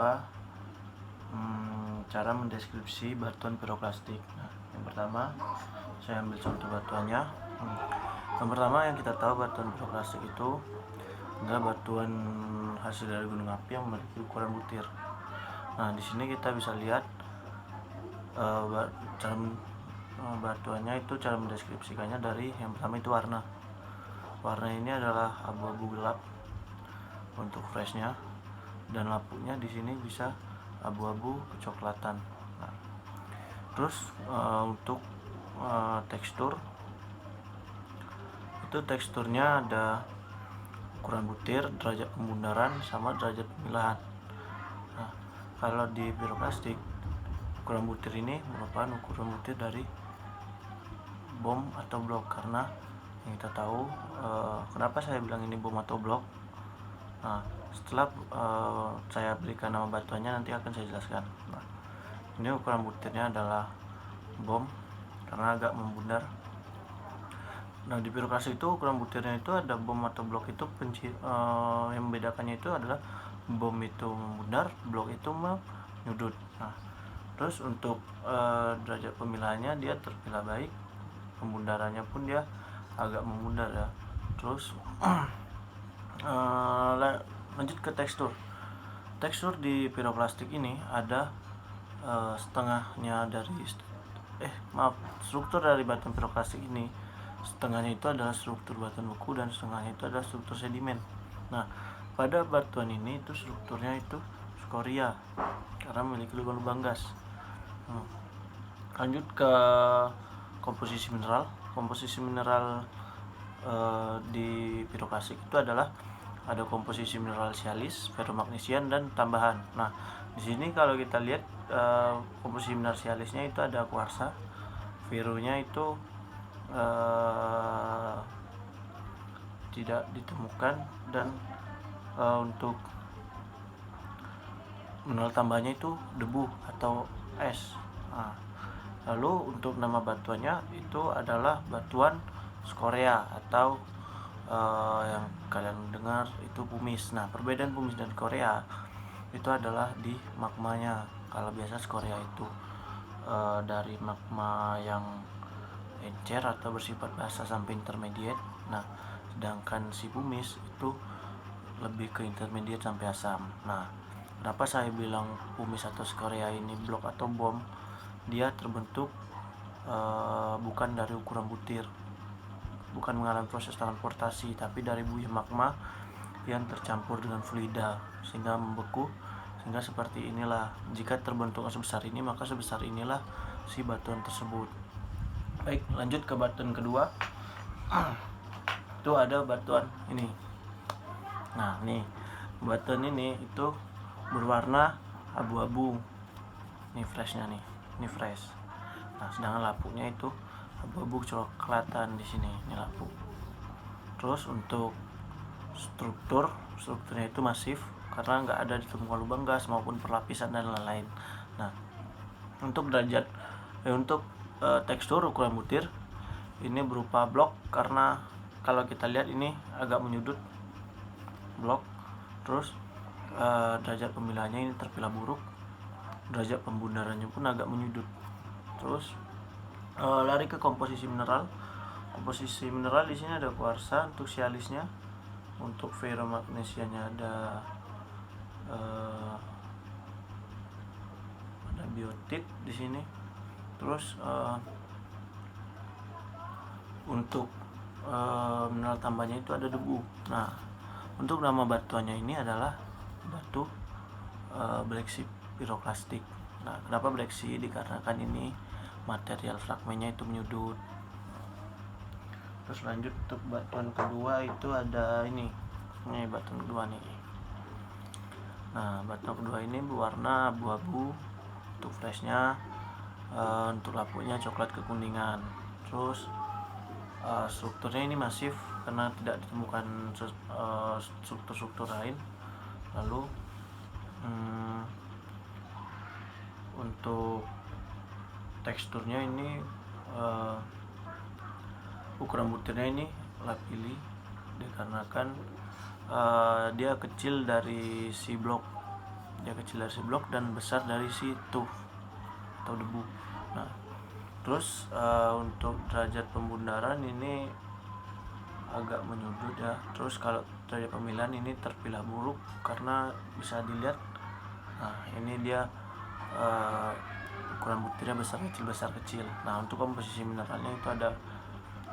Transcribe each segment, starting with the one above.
beberapa cara mendeskripsi batuan piroklastik. Nah, yang pertama saya ambil contoh batuannya. Yang pertama yang kita tahu batuan piroklastik itu adalah batuan hasil dari gunung api yang memiliki ukuran butir. Nah, di sini kita bisa lihat cara batuannya itu, cara mendeskripsikannya dari yang pertama itu warna. Warna ini adalah abu-abu gelap untuk freshnya, dan lampunya di sini bisa abu-abu kecoklatan. Nah, terus untuk tekstur itu teksturnya ada ukuran butir, derajat pembundaran, sama derajat pemilahan. Nah, kalau di piroklastik ukuran butir ini merupakan ukuran butir dari bom atau blok, karena yang kita tahu kenapa saya bilang ini bom atau blok. Nah, setelah saya berikan nama batuannya nanti akan saya jelaskan. Nah, ini ukuran butirnya adalah bom karena agak membundar. Nah, di piroklastik itu ukuran butirnya itu ada bom atau blok itu yang membedakannya itu adalah bom itu membundar, blok itu menyudut. Nah, terus untuk derajat pemilahannya dia terpilah baik, pembundarannya pun dia agak membundar ya. Terus lanjut ke tekstur. Tekstur di piroklastik ini ada setengahnya dari struktur dari batuan piroklastik ini, setengahnya itu adalah struktur batuan beku dan setengahnya itu adalah struktur sedimen. Nah, pada batuan ini itu strukturnya itu skoria karena memiliki lubang-lubang gas. Lanjut ke komposisi mineral. Komposisi mineral di piroklastik itu adalah ada komposisi mineral sialis, ferromagnesian, dan tambahan. Nah, di sini kalau kita lihat komposisi mineral sialisnya itu ada kuarsa, ferronya itu tidak ditemukan, dan untuk mineral tambahnya itu debu atau es. Nah, lalu untuk nama batuannya itu adalah batuan skoria atau yang kalian dengar itu pumice. Nah, perbedaan pumice dan skoria itu adalah di magmanya. Kalau biasa skoria itu dari magma yang encer atau bersifat basa sampai intermediate. Nah, sedangkan si pumice itu lebih ke intermediate sampai asam. Nah, kenapa saya bilang pumice atau skoria ini blok atau bom? Dia terbentuk bukan dari ukuran butir, bukan mengalami proses transportasi, tapi dari buih magma yang tercampur dengan fluida sehingga membeku, sehingga seperti inilah. Jika terbentuk sebesar ini, maka sebesar inilah si batuan tersebut. Baik, lanjut ke batuan kedua. Itu ada batuan ini. Nah, nih batuan ini itu berwarna abu-abu. Ini freshnya nih, ini fresh. Nah, sedangkan lampunya itu abu-abu coklatan di sini, ini lampu. Terus untuk strukturnya itu masif karena nggak ada ditemukan lubang gas maupun perlapisan dan lain-lain. Nah, untuk tekstur ukuran butir ini berupa blok, karena kalau kita lihat ini agak menyudut blok. Terus derajat pemilahannya ini terpilah buruk, derajat pembundarannya pun agak menyudut. Terus lari ke komposisi mineral. Komposisi mineral di sini ada kuarsa untuk sialisnya, untuk ferromagnesianya ada biotit di sini. Terus untuk mineral tambahnya itu ada debu. Nah, untuk nama batuannya ini adalah batu Black Sea piroklastik. Nah, kenapa Black Sea? Dikarenakan ini material fragmennya itu menyudut. Terus lanjut untuk batuan kedua itu ada ini batuan kedua nih. Nah, batuan kedua ini berwarna abu-abu untuk freshnya, untuk lampunya coklat kekuningan. Terus strukturnya ini masif karena tidak ditemukan struktur lain. Lalu untuk teksturnya ini ukuran butirnya ini lapili dikarenakan dia kecil dari si blok. dia kecil dari si blok dan besar dari si tuff atau debu. Nah terus untuk derajat pembundaran ini agak menyudut ya. Terus kalau derajat pemilihan ini terpilah buruk karena bisa dilihat, nah ini dia ukuran butirnya besar kecil. Nah untuk komposisi mineralnya itu ada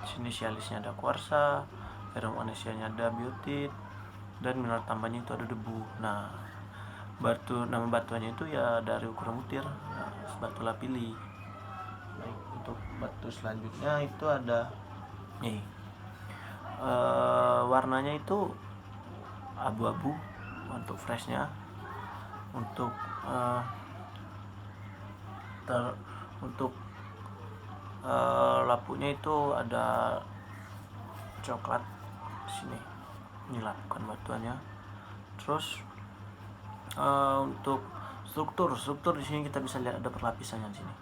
sini sialisnya ada kuarsa, ferromagnesianya ada biotit, dan mineral tambahnya itu ada debu. Nah nama batuannya itu ya dari ukuran butir, batu lapili. Baik, untuk batu selanjutnya itu ada nih, warnanya itu abu-abu untuk freshnya. Untuk lapunya itu ada coklat sini, ini lapukan batuannya. Terus untuk struktur di sini kita bisa lihat ada perlapisannya di sini,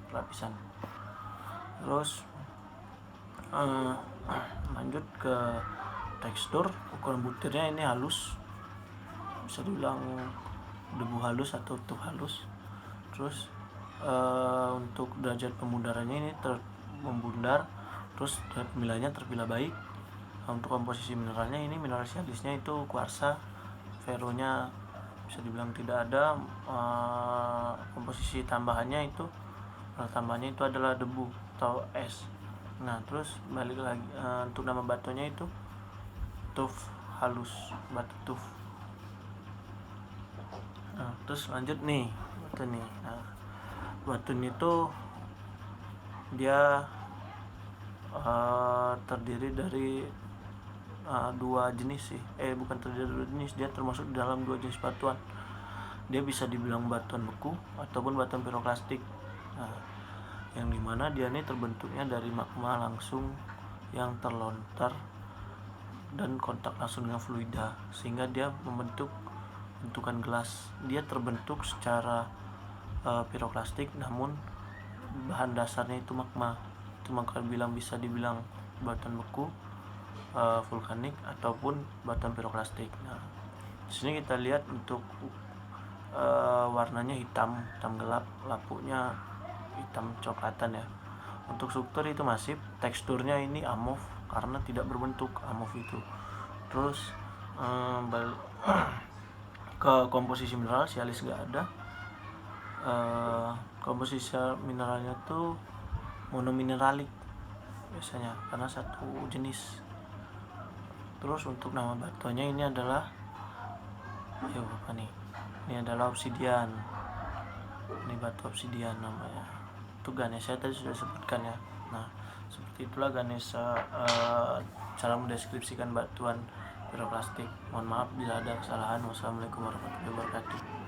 perlapisan. Terus lanjut ke tekstur, ukuran butirnya ini halus, bisa dibilang debu halus atau tuff halus. Terus untuk derajat pembundarannya ini membundar, terus derajat pemilihannya terpilah baik. Untuk komposisi mineralnya ini mineral sialisnya itu kuarsa, ferronya bisa dibilang tidak ada. Komposisi tambahannya itu adalah debu atau es. Nah terus balik lagi, untuk nama batunya itu tuff halus, batu tuff. Nah terus lanjut nih batu nih. Nah batu ini tuh dia terdiri dari dua jenis sih, bukan terdiri dari dua jenis, dia termasuk dalam dua jenis batuan. Dia bisa dibilang batuan beku ataupun batuan piroklastik. Nah, yang dimana dia ini terbentuknya dari magma langsung yang terlontar dan kontak langsung dengan fluida, sehingga dia membentuk bentukan gelas. Dia terbentuk secara piroklastik, namun bahan dasarnya itu magma. Itu maka bisa dibilang batuan beku, vulkanik ataupun batuan piroklastik. Nah, di sini kita lihat untuk warnanya hitam gelap, lapunya hitam coklatan ya. Untuk struktur itu masif, teksturnya ini amorf karena tidak berbentuk, amorf itu. Terus ke komposisi mineral, sialis nggak ada. Komposisi mineralnya tuh monomineralik biasanya karena satu jenis. Terus untuk nama batuannya ini adalah ini adalah obsidian. Ini batu obsidian namanya. Itu Ganesha tadi sudah sebutkan ya. Nah seperti itulah Ganesha cara mendeskripsikan batuan piroklastik. Mohon maaf bila ada kesalahan. Wassalamualaikum warahmatullahi wabarakatuh.